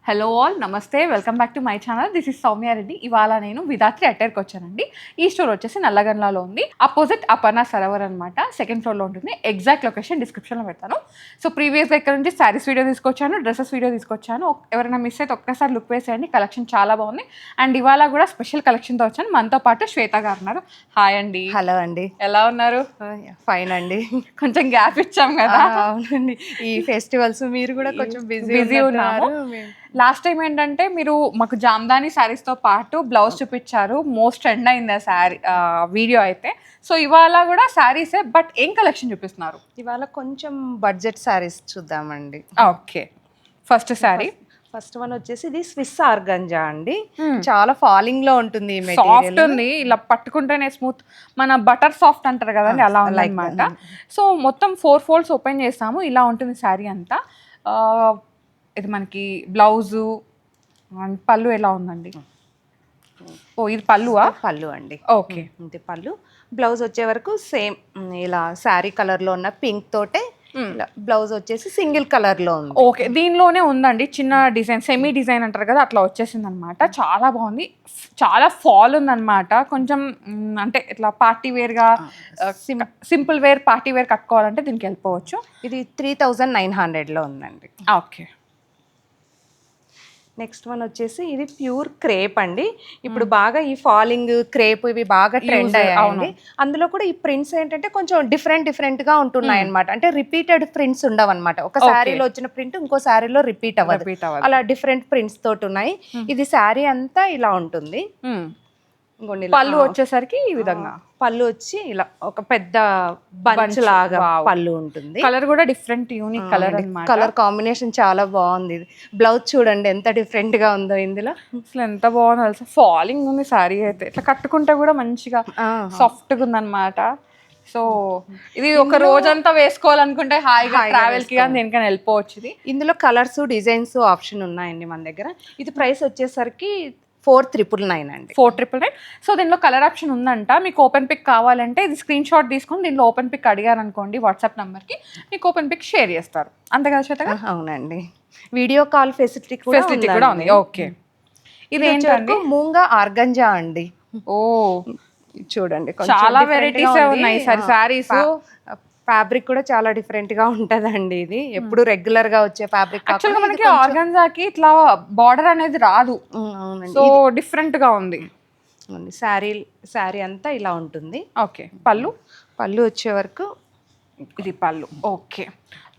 Hello all నమస్తే, welcome back to my channel. This is Soumya Reddy. ఇవాళ నేను విధాత్రి అటైర్కి వచ్చానండి. ఈ స్టోర్ వచ్చేసి నల్లగండ్లలో ఉంది, అపోజిట్ అపర్ణ సరోవర్ అనమాట. సెకండ్ ఫ్లోర్లో ఉంటుంది. ఎగ్జాక్ట్ లొకేషన్ డిస్క్రిప్షన్లో పెడతాను. సో ప్రీవియస్గా ఇక్కడ నుంచి శారీస్ వీడియో తీసుకొచ్చాను, డ్రెస్సెస్ వీడియో తీసుకొచ్చాను. ఎవరైనా మిస్ అయితే ఒక్కసారి లుక్ వేసేయండి, కలెక్షన్ చాలా బాగుంది. అండ్ ఇవాళ కూడా స్పెషల్ కలెక్షన్తో వచ్చాను. మనతో పాటు శ్వేత గారు ఉన్నారు. హాయ్ అండి. హలో అండి. ఎలా ఉన్నారు? ఫైన్ అండి. కొంచెం గ్యాప్ ఇచ్చాం కదా. అవునండి, ఈ ఫెస్టివల్స్ మీరు కూడా కొంచెం బిజీ ఉన్నాము. లాస్ట్ టైం ఏంటంటే మీరు మాకు జామ్దాని శారీస్తో పాటు బ్లౌజ్ చూపించారు, మోస్ట్ ట్రెండ్ అయింది ఆ శారీ వీడియో అయితే. సో ఇవాళ కూడా శారీసే, బట్ ఏం కలెక్షన్ చూపిస్తున్నారు? ఇవాళ కొంచెం బడ్జెట్ శారీస్ చూద్దామండి. Okay, first sari. First one వచ్చేసి ఇది స్విస్ ఆర్గంజా అండి. చాలా ఫాలింగ్ లో ఉంటుంది, సాఫ్ట్ ఉంది, ఇలా పట్టుకుంటేనే స్మూత్, మన బటర్ సాఫ్ట్ అంటారు కదండి, అలా ఉంది అనమాట. సో మొత్తం 4 ఫోల్డ్స్ ఓపెన్ చేస్తాము, ఇలా ఉంటుంది శారీ అంతా. ఇది మనకి బ్లౌజు, పళ్ళు ఎలా ఉందండి? ఓ ఇది పళ్ళువా? పళ్ళు అండి. ఓకే, ఇది పళ్ళు. బ్లౌజ్ వచ్చే వరకు సేమ్ ఇలా శారీ కలర్ లో ఉన్న పింక్ తోటే బ్లౌజ్ వచ్చేసి సింగిల్ కలర్ లో ఉంది. ఓకే, దీనిలోనే ఉందండి చిన్న డిజైన్, సెమీ డిజైన్ అంటారు కదా, అట్లా వచ్చేసింది అనమాట. చాలా బాగుంది, చాలా ఫాల్ ఉందన్నమాట. కొంచెం అంటే ఇట్లా పార్టీ వేర్గా, సింపుల్ వేర్ పార్టీ వేర్ కట్టుకోవాలంటే దీనికి వెళ్ళిపోవచ్చు. ఇది 3900 లో ఉందండి. ఓకే, నెక్స్ట్ వన్ వచ్చేసి ఇది ప్యూర్ క్రేప్ అండి. ఇప్పుడు బాగా ఈ ఫాలింగ్ క్రేప్ ఇవి బాగా ట్రెండ్ అయ్యాయి. అందులో కూడా ఈ ప్రింట్స్ ఏంటంటే కొంచెం డిఫరెంట్ గా ఉంటున్నాయి అనమాట. అంటే రిపీటెడ్ ప్రింట్స్ ఉండవు అనమాట. ఒక శారీలో వచ్చిన ప్రింట్ ఇంకో శారీలో రిపీట్ అవ్వదు, అలా డిఫరెంట్ ప్రింట్స్ తోటి ఉన్నాయి. ఇది శారీ అంతా ఇలా ఉంటుంది. పళ్ళు వచ్చేసరికి ఈ విధంగా పళ్ళు వచ్చి ఇలా ఒక పెద్ద బంచ్ లాగా పళ్ళు ఉంటుంది. కలర్ కూడా డిఫరెంట్, యూనిక్ కలర్ అన్నమాట. కలర్ కాంబినేషన్ చాలా బాగుంది. బ్లౌజ్ చూడండి ఎంత డిఫరెంట్ గా ఉందో ఇందులో. అసలు ఎంత బాగుంది తెలుసా, ఫాలింగ్ ఉంది శారీ అయితే. ఇట్లా కట్టుకుంటే కూడా మంచిగా సాఫ్ట్గా ఉందన్నమాట. సో ఇది ఒక రోజంతా వేసుకోవాలనుకుంటే హాయిగా ట్రావెల్ కి కానీ దేనికైనా వెళ్ళిపోవచ్చు. ఇది ఇందులో కలర్స్ డిజైన్స్ ఆప్షన్ ఉన్నాయండి మన దగ్గర. ఇది ప్రైస్ వచ్చేసరికి 4999 అండి. 4999. సో దీనిలో కలర్ ఆప్షన్ ఉందంట. మీకు ఓపెన్ పిక్ కావాలంటే ఇది స్క్రీన్ షాట్ తీసుకొని దీనిలో ఓపెన్ పిక్ అడిగారు అనుకోండి వాట్సాప్ నెంబర్కి, మీకు ఓపెన్ పిక్ షేర్ చేస్తారు. అంతే కదా శ్వేత? అవునండి, వీడియో కాల్ ఫెసిలిటీ కూడా ఉంది. ఓకే, ఇది ఏంటంటే మూంగా ఆర్గంజా అండి. ఓ చూడండి, చాలా వెరైటీస్ ఉన్నాయి సారీస్. ఫ్యాబ్రిక్ కూడా చాలా డిఫరెంట్ గా ఉంటదండి. ఇది ఎప్పుడు రెగ్యులర్ గా వచ్చే ఫ్యాబ్రిక్. యాక్చువల్గా మనకి ఆర్గాన్జాకి ఇట్లా బార్డర్ అనేది రాదు, సో డిఫరెంట్ గా ఉంది. శారీ అంతా ఇలా ఉంటుంది. ఓకే, పళ్ళు వచ్చే వరకు ఇది పళ్ళు. ఓకే,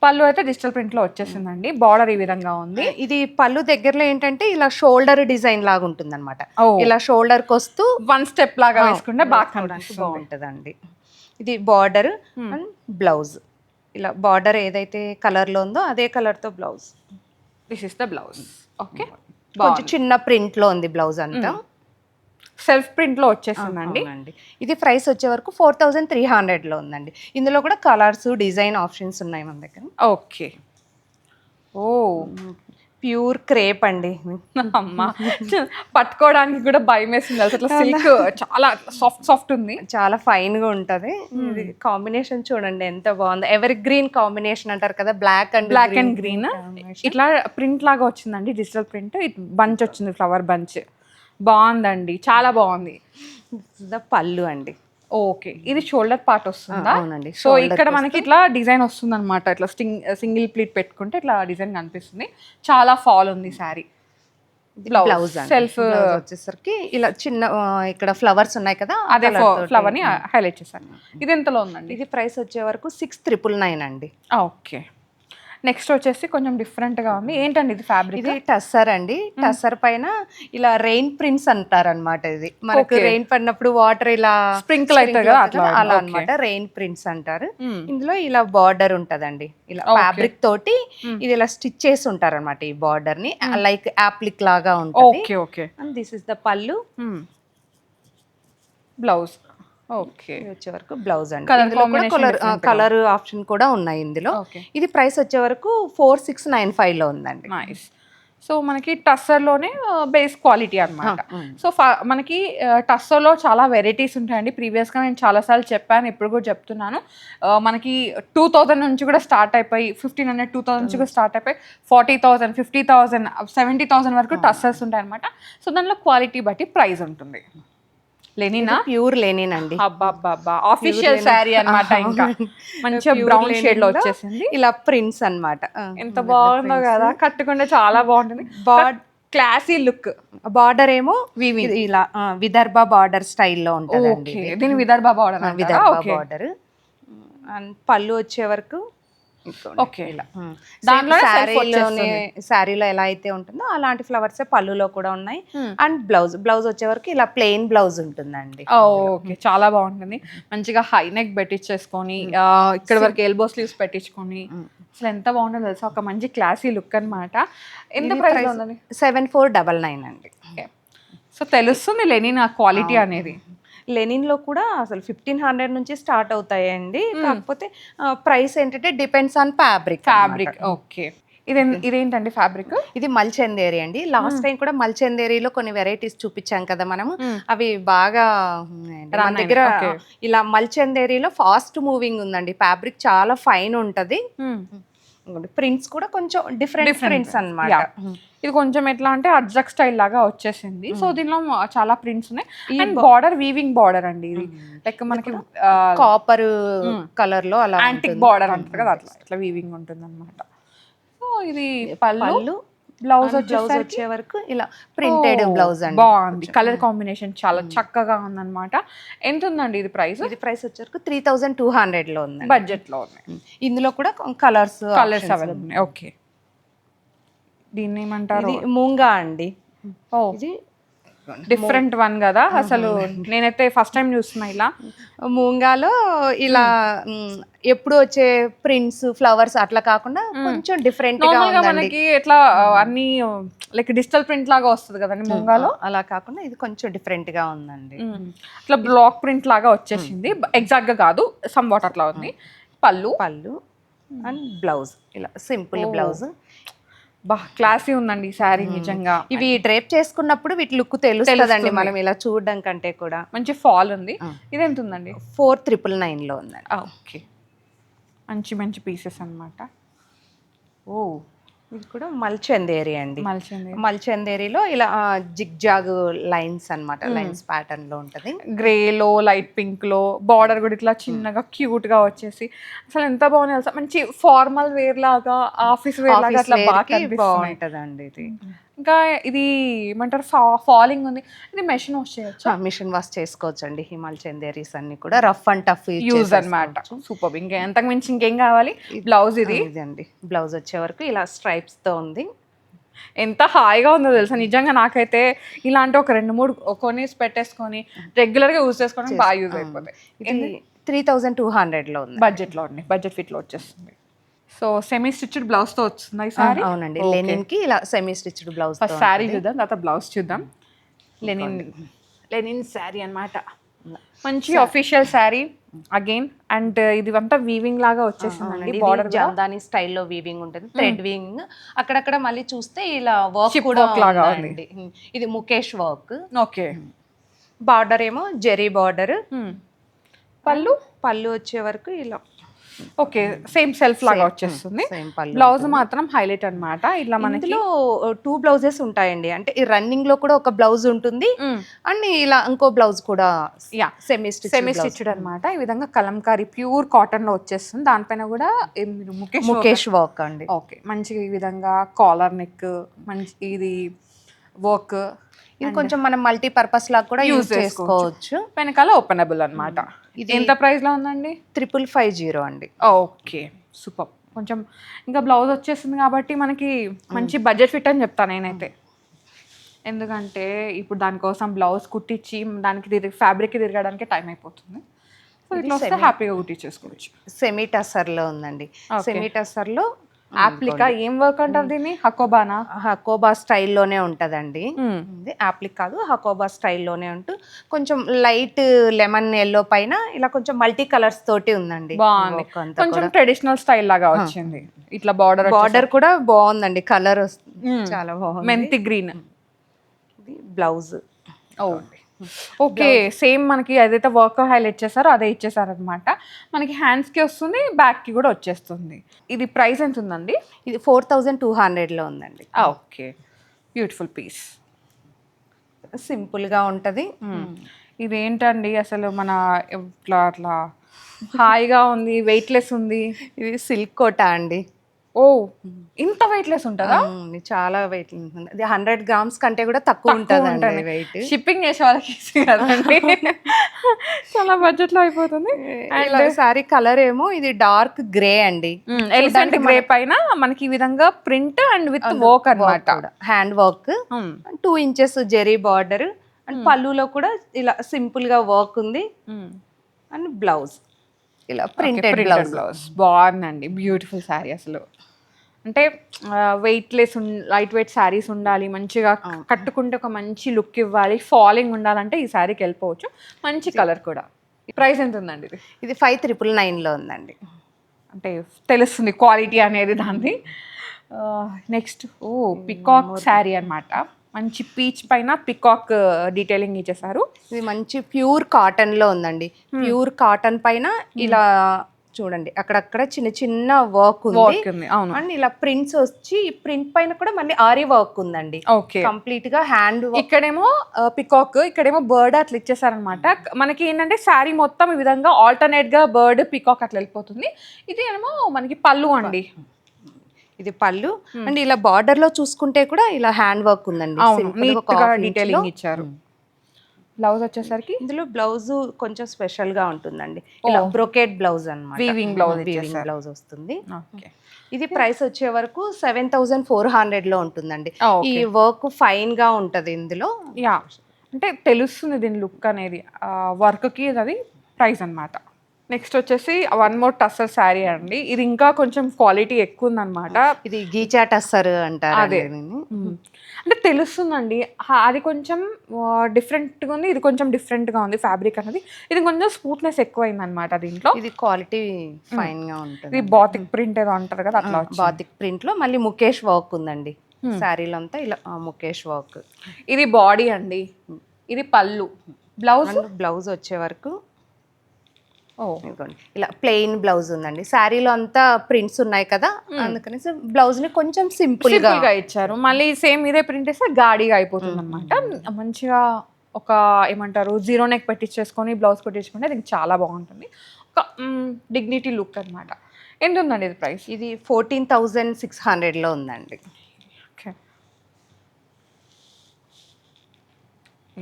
పళ్ళు అయితే డిజిటల్ ప్రింట్ లో వచ్చేసిందండి. బార్డర్ ఈ విధంగా ఉంది. ఇది పళ్ళు దగ్గరలో ఏంటంటే ఇలా షోల్డర్ డిజైన్ లాగా ఉంటుంది అనమాట. ఇలా షోల్డర్ కి వస్తూ 1 స్టెప్ లాగా వేసుకుంటే బాగా బాగుంటదండి. ఇది బార్డర్ అండ్ బ్లౌజ్. ఇలా బార్డర్ ఏదైతే కలర్ లో ఉందో అదే కలర్ తో blouse. This is the blouse. Okay, కొంచెం చిన్న ప్రింట్ లో ఉంది బ్లౌజ్ అంతా. సెల్ఫ్ ప్రింట్ లో వచ్చేసిందండి. ఇది ప్రైస్ వచ్చే వరకు 4300 లో ఉందండి. ఇందులో కూడా కలర్స్ డిజైన్ ఆప్షన్స్ ఉన్నాయి మన దగ్గర. ఓకే, ఓ ప్యూర్ క్రేప్ అండి. అమ్మ పట్టుకోవడానికి కూడా భయం వేసింది అసలు. సిల్క్ చాలా సాఫ్ట్ ఉంది, చాలా ఫైన్ గా ఉంటది. ఇది కాంబినేషన్ చూడండి ఎంత బాగుంది. ఎవర్ గ్రీన్ కాంబినేషన్ అంటారు కదా, బ్లాక్ అండ్ గ్రీన్. ఇట్లా ప్రింట్ లాగా వచ్చిందండి, డిజిటల్ ప్రింట్. బంచ్ వచ్చింది, ఫ్లవర్ బంచ్. బాగుందండి, చాలా బాగుంది. పళ్ళు అండి. ఓకే, ఇది షోల్డర్ పార్ట్ వస్తుందా? అవునండి. సో ఇక్కడ మనకి ఇట్లా డిజైన్ వస్తుంది అనమాట. ఇట్లా సింగిల్ ప్లీట్ పెట్టుకుంటే ఇట్లా డిజైన్ కనిపిస్తుంది. చాలా ఫాల్ ఉంది శారీ. బ్లౌజ్ సెల్ఫ్ వచ్చేసరికి ఇలా చిన్న ఇక్కడ ఫ్లవర్స్ ఉన్నాయి కదా, అదే ఫ్లవర్ ని హైలైట్ చేశాను. ఇది ఎంతలో ఉందండి? ఇది ప్రైస్ వచ్చే వరకు 6999 అండి. ఓకే, నెక్స్ట్ వచ్చేసి కొంచెం డిఫరెంట్ గా ఉంది. ఏంటండి ఇది ఫ్యాబ్రిక్? ఇది టస్సర్ అండి. టస్సర్ పైన ఇలా రెయిన్ ప్రింట్స్ అంటారు అనమాట. ఇది మనకు రెయిన్ పడినప్పుడు వాటర్ ఇలా స్ప్రింకిల్ అవుతుంది అలా అనమాట, రెయిన్ ప్రింట్స్ అంటారు. ఇందులో ఇలా బార్డర్ ఉంటదండి, ఇలా ఫ్యాబ్రిక్ తోటి ఇది ఇలా స్టిచ్ చేసి ఉంటారు అనమాట. ఈ బార్డర్ ని లైక్ యాప్లిక్ లాగా ఉంటుంది. Okay okay, and this is the పళ్ళు, బ్లౌజ్. ఓకే, వచ్చే వరకు బ్లౌజ్ అండి. కలర్ ఆప్షన్ కూడా ఉన్నాయి ఇందులో. ఇది ప్రైస్ వచ్చే వరకు 4695 లో ఉందండి. నైస్. సో మనకి టస్సర్లోనే బేస్ క్వాలిటీ అనమాట. సో మనకి టస్సర్లో చాలా వెరైటీస్ ఉంటాయండి. ప్రీవియస్గా నేను చాలాసార్లు చెప్పాను, ఇప్పుడు కూడా చెప్తున్నాను. మనకి 2000 నుంచి కూడా స్టార్ట్ అయిపోయి 1500, 2000 నుంచి కూడా స్టార్ట్ అయిపోయి 40,000, 50,000, 70,000 వరకు టస్సర్స్ ఉంటాయి అనమాట. సో దానిలో క్వాలిటీ బట్టి ప్రైస్ ఉంటుంది. లెనినా? ప్యూర్ లెనిన్ అండి. అబ్బా ఆఫీషియల్ శారీ అన్నమాట. ఇంకా మంచిగా బ్రౌన్ షేడ్ లో వచ్చేసింది. ఇలా ప్రింట్స్ అన్నమాట. ఎంత బాగుందో కదా, కట్టుకుంటే చాలా బాగుంటుంది. Classy look. బార్డర్ ఏమో ఇలా విదర్భ బార్డర్ స్టైల్లో ఉంటుందండి. దీని Vidarbha border. Vidarbha border. And పళ్ళు వచ్చే వరకు ఓకే, దాంట్లో శారీలో ఎలా అయితే ఉంటుందో అలాంటి ఫ్లవర్స్ పళ్ళులో కూడా ఉన్నాయి. అండ్ బ్లౌజ్ వచ్చే వరకు ఇలా ప్లెయిన్ బ్లౌజ్ ఉంటుందండి. ఓకే, చాలా బాగుంటుంది. మంచిగా హై నెక్ పెట్టించేసుకొని ఇక్కడ వరకు ఎల్బో స్లీవ్స్ పెట్టించుకొని అసలు ఎంత బాగుంటుందో తెలుసా, ఒక మంచి క్లాసీ లుక్ అన్నమాట. ఎంత ప్రైస్ ఉందండి? 7499 అండి. సో తెలుస్తుంది లెనిన్ క్వాలిటీ అనేది. లెనిన్లో కూడా అసలు 1500 నుంచి స్టార్ట్ అవుతాయండి. కాకపోతే ప్రైస్ ఏంటంటే డిపెండ్స్ ఆన్ ఫ్యాబ్రిక్. ఓకే, ఇదేంటండి ఫ్యాబ్రిక్? ఇది మల్చందేరి అండి. లాస్ట్ టైం కూడా మల్చందేరిలో కొన్ని వెరైటీస్ చూపించాం కదా మనము, అవి బాగా మన దగ్గర. ఇలా మల్చందేరిలో ఫాస్ట్ మూవింగ్ ఉందండి. ఫ్యాబ్రిక్ చాలా ఫైన్ ఉంటది. ప్రింట్స్ కూడా కొంచెం డిఫరెంట్ ప్రింట్స్ అన్నమాట. ఇది కొంచెం ఎట్లా అంటే అజ్రక్ స్టైల్ లాగా వచ్చేసింది. సో దీనిలో చాలా ప్రింట్స్ ఉన్నాయి. అండ్ బార్డర్ వీవింగ్ బార్డర్ అండి. ఇది లైక్ మనకి కాపర్ కలర్ లో అలా యాంటిక్ బార్డర్ అంటారు కదా, అట్లా వీవింగ్ ఉంటుంది అనమాట. సో ఇది పళ్ళు, బ్లౌజ్ వచ్చే వరకు ఇలా ప్రింటెడ్ బ్లౌజ్ అండి. బాగుంది, కలర్ కాంబినేషన్ చాలా చక్కగా ఉందన్నమాట. ఎంత ఉందండి ఇది ప్రైస్? ఇది ప్రైస్ వచ్చేవరకు 3200 లో ఉంది, బడ్జెట్ లో ఉంది. ఇందులో కూడా కలర్స్ అవైలబుల్ ఉన్నాయి. ఓకే, దీన్ని ఏమంటారు? మూంగా అండి. ఇది డిఫరెంట్ వన్ కదా, అసలు నేనైతే ఫస్ట్ టైం చూస్తున్నా. ఇలా మూంగాలో ఇలా ఎప్పుడు వచ్చే ప్రింట్స్ ఫ్లవర్స్ అట్లా కాకుండా కొంచెం డిఫరెంట్ గా మనకి ఎట్లా అన్ని లైక్ డిజిటల్ ప్రింట్ లాగా వస్తుంది కదండి మూంగాలో, అలా కాకుండా ఇది కొంచెం డిఫరెంట్ గా ఉందండి. ఇట్లా బ్లాక్ ప్రింట్ లాగా వచ్చేసింది. ఎగ్జాక్ట్ గా కాదు, సమ్ వాట్ అట్లా ఉంది. పళ్ళు అండ్ బ్లౌజ్ ఇలా సింపుల్ బ్లౌజ్. బా క్లాసీ ఉందండి ఈ శారీ నిజంగా. ఇవి డ్రేప్ చేసుకున్నప్పుడు వీటి లుక్ తెలుస్తుందండి మనం ఇలా చూడడం కంటే కూడా. మంచి ఫాల్ ఉంది. ఇది ఎంత ఉందండి? 4999 లో ఉందండి. ఓకే, మంచి పీసెస్ అన్నమాట. ఓ, ఇది కూడా మల్చందేరి అండి. మల్చందేరిలో ఇలా జిగ్జాగ్ లైన్స్ అన్నమాట. లైన్స్ ప్యాటర్న్ లో ఉంటది. గ్రేలో లైట్ పింక్ లో బార్డర్ కూడా ఇట్లా చిన్నగా క్యూట్ గా వచ్చేసి అసలు ఎంత బాగుంది తెలుసా. మంచి ఫార్మల్ వేర్ లాగా, ఆఫీస్ వేర్ లాగా అట్లా బాగుంటదండి ఇది. ఇంకా ఇది ఏమంటారు, ఫాలింగ్ ఉంది. ఇది మెషిన్ వాష్ చేయొచ్చు? మిషన్ వాష్ చేసుకోవచ్చు అండి. హిమాల్ చందేరీస్ అన్ని కూడా రఫ్ అండ్ టఫ్ యూజ్ అన్నమాట. సూపర్. ఇంకా ఎంతకు మించి ఇంకేం కావాలి? బ్లౌజ్ ఇది అండి. బ్లౌజ్ వచ్చే వరకు ఇలా స్ట్రైప్స్ తో ఉంది. ఎంత హాయిగా ఉందో తెలుసా నిజంగా. నాకైతే ఇలాంటి ఒక 2-3 కొనేసి పెట్టేసుకొని రెగ్యులర్ గా యూజ్ చేసుకోవడం బాగా యూజ్ అయిపోతాయి. 3200 లో ఉంది, బడ్జెట్ లో ఉంది, బడ్జెట్ ఫిట్ లో వచ్చేస్తుంది. సో సెమీ స్టిచ్డ్ బ్లౌజ్ తో వస్తుంది ఈ సారీ. అవునండి, లెనిన్ కి ఇలా semi stitched blouse. First sorry చూద్దాం, తర్వాత బ్లౌజ్ చూద్దాం. లెనిన్ శారీ అన్నమాట. మంచి అఫీషియల్ శారీ అగైన్. అండ్ ఇది అంతా వీవింగ్ లాగా వచ్చేసిందండి. బార్డర్ జామ్దాని స్టైల్లో వీవింగ్ ఉంటుంది, థ్రెడ్ వీవింగ్. అక్కడక్కడ మళ్ళీ చూస్తే ఇలా వర్క్ కూడా లాగా ఉంది. ఇది ముఖేష్ వర్క్. ఓకే, బార్డర్ ఏమో జెరీ బార్డర్. పళ్ళు వచ్చే వరకు ఇలా ఓకే సేమ్ సెల్ఫ్ లాగా వచ్చేస్తుంది. బ్లౌజ్ మాత్రం హైలైట్ అన్నమాట. ఇట్లా మనకి 2 బ్లౌజెస్ ఉంటాయండి. అంటే ఈ రన్నింగ్ లో కూడా ఒక బ్లౌజ్ ఉంటుంది అండ్ ఇలా ఇంకో బ్లౌజ్ కూడా సెమీ స్టిచ్డ్ అన్నమాట. ఈ విధంగా కలంకారీ ప్యూర్ కాటన్ లో వచ్చేస్తుంది. దానిపైన కూడా ముఖేష్ వర్క్ అండి. ఓకే, మంచిగా ఈ విధంగా కాలర్ నెక్, మంచి ఇది వర్క్. ఇది కొంచెం మనం మల్టీ పర్పస్ లాగా కూడా యూజ్ చేసుకోవచ్చు. వెనకాల ఓపెనబుల్ అన్నమాట. ఇది ఎంత ప్రైస్ లో ఉందండి? 5550 అండి. Okay, super. కొంచెం ఇంకా బ్లౌజ్ వచ్చేసింది కాబట్టి మనకి మంచి బడ్జెట్ ఫిట్ అని చెప్తాను నేనైతే. ఎందుకంటే ఇప్పుడు దానికోసం బ్లౌజ్ కుట్టించి దానికి ఫ్యాబ్రిక్ తిరగడానికి టైం అయిపోతుంది. సో ఇట్లా వస్తే హ్యాపీగా కుట్టించేసుకోవచ్చు. సెమీ టసర్ లో ఉందండి. సెమీ టసర్ లో ఆప్లికా ఏం వర్క్ అంటారు దీన్ని? హకోబానా? హకోబా స్టైల్లోనే ఉంటుందండి. ఇది యాప్లిక్ కాదు, హకోబా స్టైల్లోనే ఉంటూ కొంచెం లైట్ లెమన్ ఎల్లో పైన ఇలా కొంచెం మల్టీ కలర్స్ తోటి ఉందండి. బాగుంది, work అంతా కొంచెం కూడా. ట్రెడిషనల్ స్టైల్ లాగా వచ్చింది. ఇట్లా బార్డర్ బార్డర్ కూడా బాగుందండి, కలర్ చాలా బాగుంది. మెంతి గ్రీన్. ఇది బ్లౌజ్. ఓకే, సేమ్ మనకి ఏదైతే వర్క్ హైలైట్ చేశారో అదే ఇచ్చేసారనమాట. మనకి హ్యాండ్స్కి వస్తుంది, బ్యాక్కి కూడా వచ్చేస్తుంది. ఇది ప్రైస్ ఎంత ఉందండి? ఇది 4200లో ఉందండి. Okay, beautiful piece. సింపుల్గా ఉంటుంది. ఇదేంటండి అసలు మన ఇట్లా అట్లా హాయిగా ఉంది, వెయిట్లెస్ ఉంది. ఇది సిల్క్ కోట అండి. ఓ, ఇంత వెయిట్లెస్ ఉంటుందా? చాలా వెయిట్ ఉంటుంది. అది 100 grams కంటే కూడా తక్కువ ఉంటుందండి వెయిట్. షిప్పింగ్ చేసే వాళ్ళకి ఈజీ కదండి, చాలా బడ్జెట్ లో అయిపోతుంది. ఇలా సారీ కలర్ ఏమో ఇది డార్క్ గ్రే అండి. ఎలిఫెంట్ గ్రే పైన మనకి ఈ విధంగా ప్రింట్ అండ్ విత్ వర్క్ అన్నమాట, hand work. 2 inches zari border and పళ్ళులో కూడా ఇలా సింపుల్ గా వర్క్ ఉంది. అండ్ బ్లౌజ్ ఇలా ప్రింటెడ్ బ్లౌజ్. బాగుందండి, బ్యూటిఫుల్ శారీ. అసలు అంటే వెయిట్లెస్, లైట్ వెయిట్ శారీస్ ఉండాలి, మంచిగా కట్టుకుంటే ఒక మంచి లుక్ ఇవ్వాలి, ఫాలింగ్ ఉండాలంటే ఈ శారీకి వెళ్ళిపోవచ్చు. మంచి కలర్ కూడా. ప్రైస్ ఎంత ఉందండి ఇది? ఇది 5999లో ఉందండి. అంటే తెలుస్తుంది క్వాలిటీ అనేది దాన్ని. నెక్స్ట్ పికాక్ శారీ అన్నమాట. మంచి పీచ్ పైన పికాక్ డీటెయిలింగ్ ఇచ్చేసారు. ఇది మంచి ప్యూర్ కాటన్ లో ఉందండి. ప్యూర్ కాటన్ పైన ఇలా చూడండి అక్కడక్కడ చిన్న చిన్న వర్క్ ఉంది. అండ్ ఇలా ప్రింట్స్ వచ్చి ప్రింట్ పైన కూడా మళ్ళీ ఆరి వర్క్ ఉందండి. ఓకే, కంప్లీట్ గా హ్యాండ్. ఇక్కడేమో పికాక్, ఇక్కడేమో బర్డ్ అట్లా ఇచ్చేసారనమాట. మనకి ఏంటంటే శారీ మొత్తం ఈ విధంగా ఆల్టర్నేట్ గా బర్డ్, పికాక్ అట్లా వెళ్ళిపోతుంది. ఇది ఏమో మనకి పళ్ళు అండి. ఇది పళ్ళు. అండ్ ఇలా బార్డర్ లో చూసుకుంటే కూడా ఇలా హ్యాండ్ వర్క్ ఉందండి. డీటెయిలింగ్ ఇచ్చారు. బ్లౌజ్ వచ్చేసరికి ఇందులో బ్లౌజ్ కొంచెం స్పెషల్ గా ఉంటుందండి. ఇలా బ్రోకెట్ బ్లౌజ్ అన్నమాట. వీవింగ్ బ్లౌజ్ వస్తుంది. ఇది ప్రైస్ వచ్చే వరకు 7400లో ఉంటుందండి. ఈ వర్క్ ఫైన్ గా ఉంటది ఇందులో. యా, అంటే తెలుస్తుంది దీని లుక్ అనేది, వర్క్ కి అది ప్రైస్ అన్నమాట. నెక్స్ట్ వచ్చేసి 1 more టస్సర్ శారీ అండి. ఇది ఇంకా కొంచెం క్వాలిటీ ఎక్కువ ఉందన్నమాట. ఇది గీచా టస్సర్ అంటారు. అదే, అంటే తెలుస్తుందండి. అది కొంచెం డిఫరెంట్గా ఉంది, ఇది కొంచెం డిఫరెంట్గా ఉంది ఫ్యాబ్రిక్ అనేది. ఇది కొంచెం స్మూత్నెస్ ఎక్కువైంది అనమాట దీంట్లో. ఇది క్వాలిటీ ఫైన్ గా ఉంటుంది. ఇది బాతిక్ ప్రింట్ ఏదో అంటారు కదా, అట్లా బాతిక్ ప్రింట్ లో మళ్ళీ ముఖేష్ వర్క్ ఉందండి. శారీలో అంతా ఇలా ముఖేష్ వర్క్. ఇది బాడీ అండి, ఇది పళ్ళు. బ్లౌజ్ వచ్చే వరకు ఇలా ప్లెయిన్ బ్లౌజ్ ఉందండి. శారీలో అంతా ప్రింట్స్ ఉన్నాయి కదా, అందుకని బ్లౌజ్ ని కొంచెం సింపుల్ గా ఇచ్చారు. మళ్ళీ సేమ్ ఇదే ప్రింట్ వేస్తే గాడిగా అయిపోతుంది అనమాట. మంచిగా ఒక ఏమంటారు జీరో నెక్ పెట్టించేసుకొని బ్లౌజ్ పెట్టించుకుంటే అది చాలా బాగుంటుంది. ఒక డిగ్నిటీ లుక్ అనమాట. ఎంత ఉందండి ఇది ప్రైస్? ఇది 14600లో ఉందండి.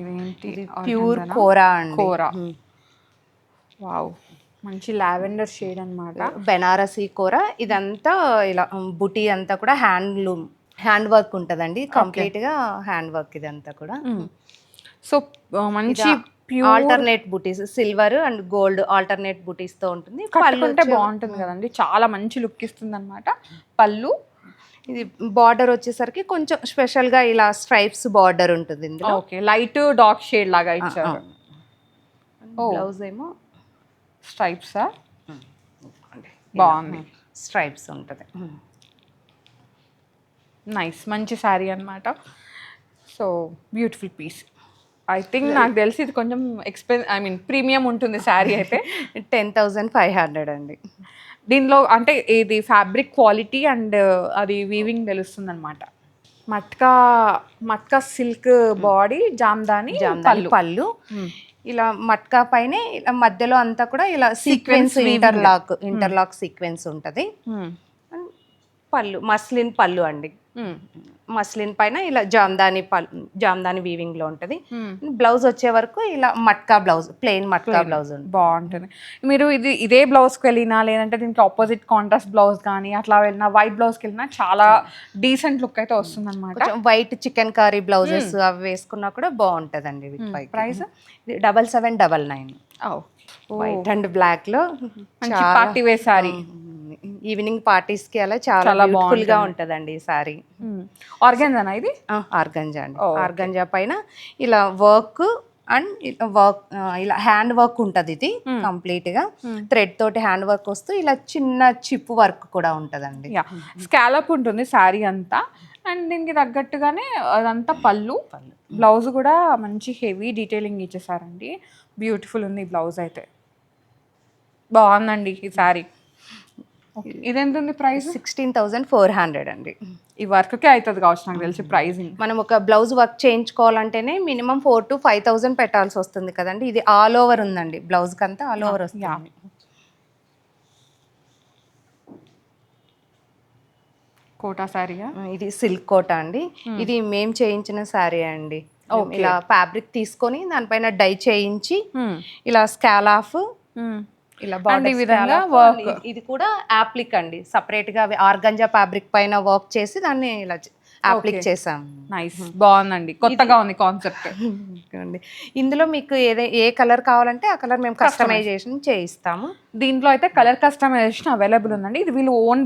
ఇదేంటి? ప్యూర్ కోరా అండి. కోరా, వావ్, మంచి లావెండర్ షేడ్ అన్నమాట. బెనారసీ కోరా. ఇదంతా ఇలా బుటీ అంతా కూడా హ్యాండ్ వర్క్ ఉంటుందండి. కంప్లీట్ గా హ్యాండ్ వర్క్ ఇదంతా కూడా. సో మంచి alternate buttis, silver and gold alternate బుటీస్ తో ఉంటుంది. పళ్ళు అంటే బాగుంటుంది కదండి, చాలా మంచి లుక్ ఇస్తుంది అనమాట పళ్ళు. ఇది బార్డర్ వచ్చేసరికి కొంచెం స్పెషల్ గా ఇలా స్ట్రైప్స్ బార్డర్ ఉంటుంది ఇందులో. ఓకే, లైట్ డార్క్ షేడ్ లాగా ఇచ్చారు. బ్లౌజ్ ఏమో స్ట్రైప్స్, బాగుంది, స్ట్రైప్స్ ఉంటుంది. నైస్, మంచి శారీ అనమాట. So beautiful piece. I think నాకు తెలిసి ఇది కొంచెం ప్రీమియం ఉంటుంది శారీ అయితే. 10500 అండి. దీనిలో అంటే ఇది ఫ్యాబ్రిక్ క్వాలిటీ అండ్ అది వీవింగ్ తెలుస్తుంది అనమాట. మట్కా సిల్క్ బాడీ, జామ్దాని పళ్ళు. ఇలా మట్కా పైన ఇలా మధ్యలో అంతా కూడా ఇలా సీక్వెన్స్ ఇంటర్లాక్ సీక్వెన్స్ ఉంటుంది. పళ్ళు మస్లిన్ పళ్ళు అండి. మస్లిన్ పైన ఇలా జామ్దాని వీవింగ్ లో ఉంటది. బ్లౌజ్ వచ్చే వరకు ఇలా matka blouse, plain matka blouse బాగుంటుంది. మీరు ఇదే బ్లౌజ్ కి వెళ్ళినా, లేదంటే దీనికి ఆపోజిట్ కాంట్రాస్ట్ బ్లౌజ్ కానీ అట్లా వెళ్ళినా, వైట్ బ్లౌజ్ కి వెళ్ళినా చాలా డీసెంట్ లుక్ అయితే వస్తుంది అనమాట. వైట్ చికెన్ కర్రీ బ్లౌజెస్ అవి వేసుకున్నా కూడా బాగుంటదండి. ప్రైస్ 7799. వైట్ అండ్ బ్లాక్ లో party wear sari. Evening parties కి అలా చాలా చాలా బ్యూటిఫుల్ గా ఉంటదండి ఈ సారీ. ఆర్గాన్జానా ఇది? ఆర్గంజా అండి. ఆర్గంజా పైన ఇలా వర్క్ అండ్ వర్క్ ఇలా హ్యాండ్ వర్క్ ఉంటది. ఇది కంప్లీట్ గా థ్రెడ్ తోటి హ్యాండ్ వర్క్ వస్తూ ఇలా చిన్న చిప్ వర్క్ కూడా ఉంటదండి. స్కాలప్ ఉంటుంది శారీ అంతా. అండ్ దీనికి తగ్గట్టుగానే అదంతా పళ్ళు. బ్లౌజ్ కూడా మంచి హెవీ డీటెయిలింగ్ ఇచ్చేసారండి. బ్యూటిఫుల్ ఉంది బ్లౌజ్ అయితే. బాగుందండి ఈ శారీ. ఇదెంత ఉంది ప్రైస్? 16,400 అండి. ఈ వర్క్కే అవుతుంది కావచ్చు నాకు తెలిసి ప్రైజింగ్. మనం ఒక బ్లౌజ్ వర్క్ చేయించుకోవాలంటేనే మినిమం 4,000 to 5,000 పెట్టాల్సి వస్తుంది కదండి. ఇది ఆల్ ఓవర్ ఉందండి, బ్లౌజ్ కంతా ఆల్ ఓవర్ వస్తుంది. కోటా శారీగా? ఇది సిల్క్ కోటా అండి. ఇది మేం చేయించిన శారీ అండి. ఇలా ఫ్యాబ్రిక్ తీసుకొని దానిపైన డై చేయించి ఇలా స్కాలాఫ్ ఇలా ఇది కూడా యాప్లిక్ అండి. సపరేట్ గా ఆర్గంజా ఫ్యాబ్రిక్ పైన వర్క్ చేసి దాన్ని ఇలా అప్లిక్ చేసాం. నైస్, బాగుందండి, కొత్తగా ఉంది కాన్సెప్ట్. ఇందులో మీకు ఏ కలర్ కావాలంటే ఆ కలర్ మేము కస్టమైజేషన్ చేయిస్తాము. దీంట్లో అయితే కలర్ కస్టమైజేషన్ అవైలబుల్ ఉందండి. ఇది వీళ్ళు ఓన్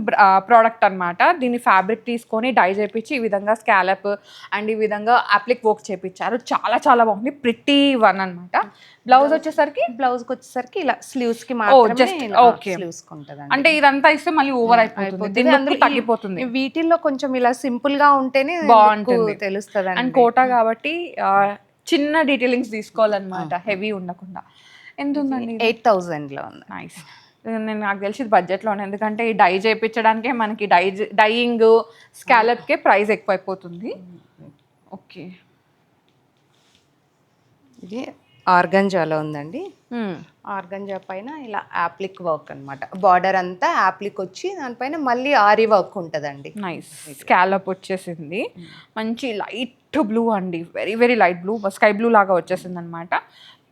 ప్రోడక్ట్ అనమాట. దీన్ని ఫ్యాబ్రిక్ తీసుకొని డై చేపించి ఈ విధంగా స్కాలప్ అండ్ ఈ విధంగా అప్లిక్ వర్క్ చేపించారు. చాలా చాలా బాగుంది, ప్రిటీ వన్ అనమాట. బ్లౌజ్ వచ్చేసరికి ఇలా స్లీవ్స్ కి అంటే ఇదంతా ఇస్తే మళ్ళీ ఓవర్ అయిపోతుంది, తగ్గిపోతుంది. వీటిల్లో కొంచెం ఇలా సింపుల్ గా ఉంటేనే బాగుంటుంది, తెలుస్తుంది. అండ్ కోటా కాబట్టి చిన్న డీటెయిలింగ్స్ తీసుకోవాలన్నమాట, హెవీ ఉండకుండా. ఎంత ఉందండి? 8,000 లో ఉంది. నైస్. నేను నాకు తెలిసి బడ్జెట్లోనే, ఎందుకంటే ఈ డై చేయించడానికే మనకి డైయింగ్ స్కాలప్కే ప్రైస్ ఎక్కువ అయిపోతుంది. ఓకే, ఇది ఆర్గంజాలో ఉందండి. ఆర్గంజా పైన ఇలా యాప్లిక్ వర్క్ అనమాట. బార్డర్ అంతా యాప్లిక్ వచ్చి దానిపైన మళ్ళీ ఆరి వర్క్ ఉంటుందండి. నైస్. స్కాలప్ వచ్చేసింది, మంచి లైట్ బ్లూ అండి, very very light blue, sky blue లాగా వచ్చేసింది అనమాట.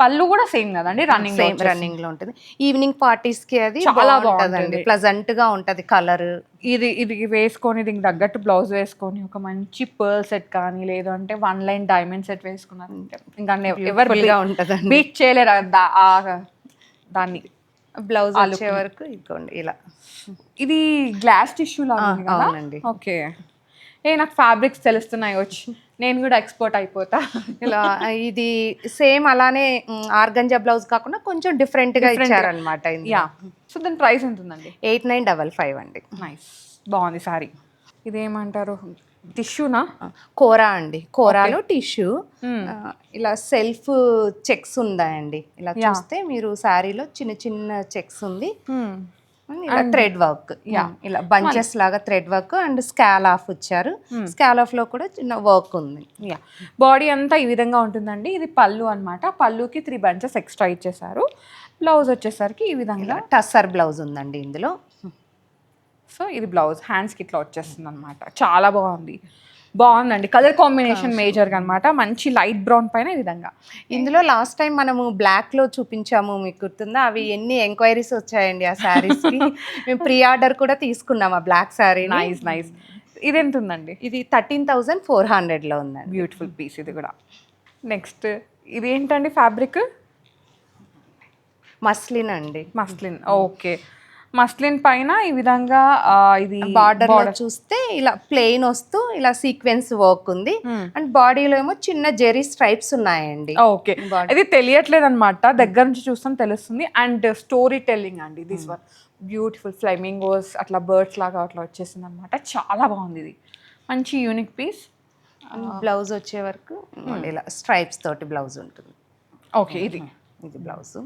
పళ్ళు కూడా సేమ్ కదండి, రన్నింగ్ లో ఉంటుంది. ఈవినింగ్ పార్టీస్ కి అది చాలా బాగుంటుందండి, ప్లెజెంట్ గా ఉంటది కలర్. ఇది వేసుకొని దీనికి తగ్గట్టు బ్లౌజ్ వేసుకొని ఒక మంచి పర్ల్ సెట్ కానీ లేదంటే 1 లైన్ డైమండ్ సెట్ వేసుకున్నారంటే ఇంకా ఎవరు బీట్ చేయలేరు దాన్ని. బ్లౌజ్ వచ్చే వరకు ఇదిగోండి ఇలా. ఇది గ్లాస్ టిష్యూ లాగా. ఓకే, నాకు ఫ్యాబ్రిక్స్ తెలుస్తున్నాయి వచ్చి, నేను కూడా ఎక్స్పోర్ట్ అయిపోతా. ఇలా ఇది సేమ్ అలానే ఆర్గంజా బ్లౌజ్ కాకుండా కొంచెం డిఫరెంట్ గా ఇచ్చారనమాట. సో దాని ప్రైస్ ఎంత ఉందండి? 8,955 అండి. నైస్, బాగుంది సారీ. ఇదేమంటారు, టిష్యూనా? కోరా అండి, కోరాలో టిష్యూ. ఇలా సెల్ఫ్ చెక్స్ ఉందండి. ఇలా చూస్తే మీరు శారీలో చిన్న చిన్న చెక్స్ ఉంది. ఇలా థ్రెడ్ వర్క్, ఇలా బంచెస్ లాగా థ్రెడ్ వర్క్ అండ్ స్కాల్ ఆఫ్ వచ్చారు. స్కాల్ ఆఫ్ లో కూడా చిన్న వర్క్ ఉంది. బాడీ అంతా ఈ విధంగా ఉంటుందండి. ఇది పళ్ళు అనమాట. పళ్ళుకి 3 బంచెస్ ఎక్స్ట్రా ఇచ్చేసారు. బ్లౌజ్ వచ్చేసరికి ఈ విధంగా టస్సర్ బ్లౌజ్ ఉందండి ఇందులో. సో ఇది బ్లౌజ్ హ్యాండ్స్కి ఇట్లా వచ్చేస్తుంది అనమాట. చాలా బాగుందండి. కలర్ కాంబినేషన్ మేజర్గా అనమాట. మంచి లైట్ బ్రౌన్ పైన ఈ విధంగా. ఇందులో లాస్ట్ టైం మనము బ్లాక్ లో చూపించాము, మీకు గుర్తుందా? అవి ఎన్ని ఎంక్వైరీస్ వచ్చాయండి ఆ శారీస్ కి. మేము ప్రీ ఆర్డర్ కూడా తీసుకున్నాం ఆ బ్లాక్ శారీ. నైస్. ఇది ఎంత ఉందండి? ఇది 13,400 లో ఉందండి. బ్యూటిఫుల్ పీస్ ఇది కూడా. నెక్స్ట్ ఇది ఏంటండి ఫ్యాబ్రిక్? మస్లిన్ అండి. Muslin, okay. మస్లిన్ పైన ఈ విధంగా ఇది బార్డర్ చూస్తే ఇలా ప్లెయిన్ వస్తూ ఇలా సీక్వెన్స్ వర్క్ ఉంది. అండ్ బాడీలో ఏమో చిన్న జెరీ స్ట్రైప్స్ ఉన్నాయండి. ఓకే, ఇది తెలియట్లేదు అనమాట, దగ్గర నుంచి చూస్తాం తెలుస్తుంది. అండ్ స్టోరీ టెల్లింగ్ అండి. దిస్ వన్ బ్యూటిఫుల్ ఫ్లెమింగోస్ అట్లా బర్డ్స్ లాగా అట్లా వచ్చేసింది అనమాట. చాలా బాగుంది ఇది, మంచి యూనిక్ పీస్. బ్లౌజ్ వచ్చే వరకు ఇలా స్ట్రైప్స్ తోటి బ్లౌజ్ ఉంటుంది. ఓకే, ఇది బ్లౌజ్.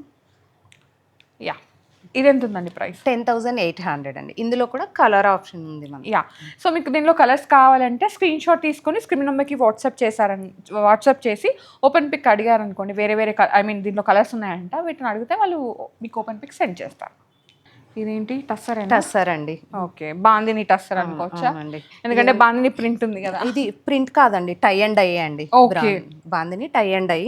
ఇది ఎంత ఉందండి ప్రైస్? 10,800 అండి. ఇందులో కూడా కలర్ ఆప్షన్ ఉంది మనకి. సో మీకు దీనిలో కలర్స్ కావాలంటే స్క్రీన్ షాట్ తీసుకొని స్క్రీన్ నెంబర్కి వాట్సాప్ చేసి ఓపెన్ పిక్ అడిగారనుకోండి, వేరే దీంట్లో కలర్స్ ఉన్నాయంట, వీటిని అడిగితే వాళ్ళు మీకు ఓపెన్ పిక్ సెండ్ చేస్తారు. ఇదేంటి టస్సర్ అండి. ఓకే, బాందిని టస్సర్ అనుకోవచ్చా? ఎందుకంటే బాందిని ప్రింట్ ఉంది కదా. ఇది ప్రింట్ కాదండి, టై అండ్ డై అండి. Okay, bandhani tie and dye.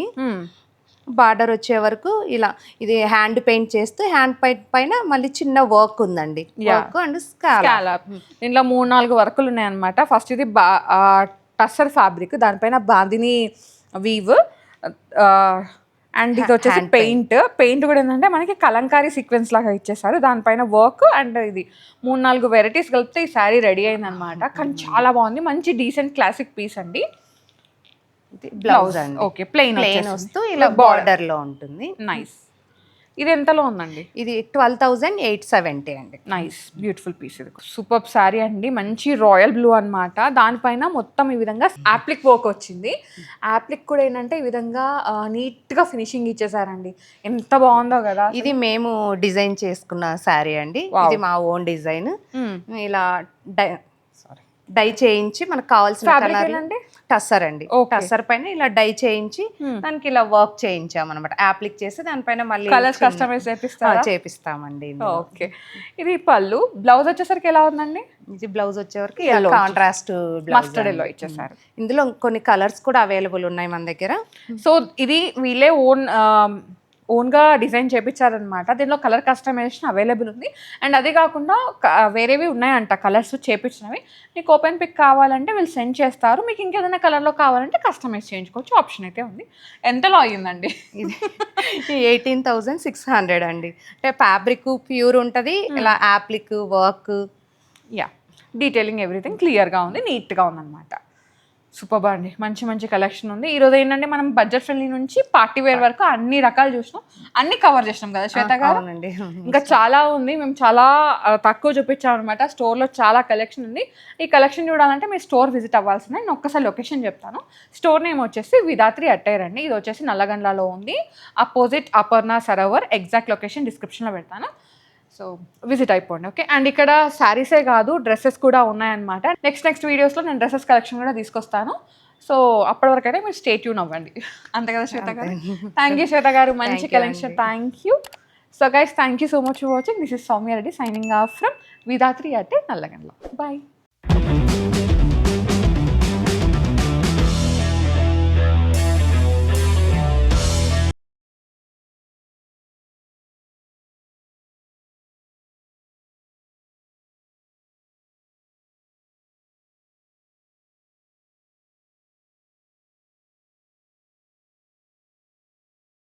Border వచ్చే వరకు ఇలా ఇది హ్యాండ్ పెయింట్ చేస్తూ హ్యాండ్ పైన మళ్ళీ చిన్న వర్క్ ఉందండి. Work and scallop. దీంట్లో 3-4 వర్కులు ఉన్నాయన్నమాట. ఫస్ట్ ఇది టస్సర్ ఫ్యాబ్రిక్, దానిపైన బాందిని వీవ్, అండ్ ఇది వచ్చేసి పెయింట్ కూడా ఏంటంటే మనకి కలంకారీ సీక్వెన్స్ లాగా ఇచ్చేసారు, దానిపైన వర్క్ అండ్ ఇది 3-4 వెరైటీస్ కలిపితే ఈ శారీ రెడీ అయింది అనమాట. కానీ చాలా బాగుంది, మంచి డీసెంట్ క్లాసిక్ పీస్ అండి. బ్లౌజ్ అండి ఓకే, ప్లెయిన్ వస్తూ ఇలా బార్డర్ లో ఉంటుంది. నైస్. ఇది ఎంతలో ఉందండి? ఇది 12,870 అండి. Nice, beautiful piece. ఇది సూపర్ శారీ అండి, మంచి రాయల్ బ్లూ అన్నమాట. దానిపైన మొత్తం ఈ విధంగా యాప్లిక్ వర్క్ వచ్చింది. యాప్లిక్ కూడా ఏంటంటే ఈ విధంగా నీట్గా ఫినిషింగ్ ఇచ్చేసారండి, ఎంత బాగుందో కదా. ఇది మేము డిజైన్ చేసుకున్న శారీ అండి, ఇది మా ఓన్ డిజైన్. ఇలా డై చేయించి మనకు కావాల్సిన కలర్ అండి టస్సర్ అండి, టస్సర్ పైన ఇలా డై చేయించి దానికి ఇలా వర్క్ చేయించాం అనమాట. అప్లిక్ చేసి దానిపైన మళ్ళీ కలర్స్ కస్టమైజ్ చేపిస్తామండి. ఓకే, ఇది పళ్ళు. బ్లౌజ్ వచ్చేసరికి ఎలా ఉందండి? ఇది బ్లౌజ్ వచ్చేవరకు కాంట్రాస్ట్ మస్టర్డ్ ఎల్లో ఇచ్చేసారు. ఇందులో కొన్ని కలర్స్ కూడా అవైలబుల్ ఉన్నాయి మన దగ్గర. సో ఇది వీళ్ళే ఓన్గా డిజైన్ చేయించారనమాట. దీనిలో కలర్ కస్టమైజేషన్ అవైలబుల్ ఉంది. అండ్ అదే కాకుండా వేరేవి ఉన్నాయంట కలర్స్ చేయించినవి. మీకు ఓపెన్ పిక్ కావాలంటే వీళ్ళు సెండ్ చేస్తారు, మీకు ఇంకేదైనా కలర్లో కావాలంటే కస్టమైజ్ చేయించుకోవచ్చు, ఆప్షన్ అయితే ఉంది. ఎంతలో అయ్యిందండి? ఇది 18,600 అండి. అంటే ఫ్యాబ్రిక్ ప్యూర్ ఉంటుంది, ఇలా appliqué work, yeah detailing everything క్లియర్గా ఉంది, నీట్గా ఉందన్నమాట. సూపర్ అండి, మంచి మంచి కలెక్షన్ ఉంది. ఈరోజు ఏంటంటే మనం బడ్జెట్ ఫ్రెండ్లీ నుంచి పార్టీ వేర్ వరకు అన్ని రకాలు చూసినాం, అన్ని కవర్ చేసినాం కదా శ్వేత గారు. ఇంకా చాలా ఉంది, మేము చాలా తక్కువ చూపించాం అనమాట. స్టోర్లో చాలా కలెక్షన్ ఉంది. ఈ కలెక్షన్ చూడాలంటే మీరు స్టోర్ విజిట్ అవ్వాల్సిందే. నేను ఒక్కసారి లొకేషన్ చెప్తాను. స్టోర్ నేమ్ వచ్చేసి విధాత్రి అట్టైర్ అండి. ఇది వచ్చేసి నల్లగండ్లలో ఉంది, opposite Aparna Sarovar. Exact location డిస్క్రిప్షన్లో పెడతాను, సో విజిట్ అయిపోండి. ఓకే, అండ్ ఇక్కడ శారీసే కాదు డ్రెస్సెస్ కూడా ఉన్నాయన్నమాట. నెక్స్ట్ వీడియోస్లో నేను డ్రెస్సెస్ కలెక్షన్ కూడా తీసుకొస్తాను. సో అప్పటి వరకు అయితే మీరు స్టే ట్యూన్ అవ్వండి. అంతే కదా శ్వేత గారు? థ్యాంక్ యూ శ్వేత గారు, మంచి collection. Thank you. So guys, thank you so much for watching. This is Soumya Reddy signing off from Vidhatri attire Nallagandla. Bye.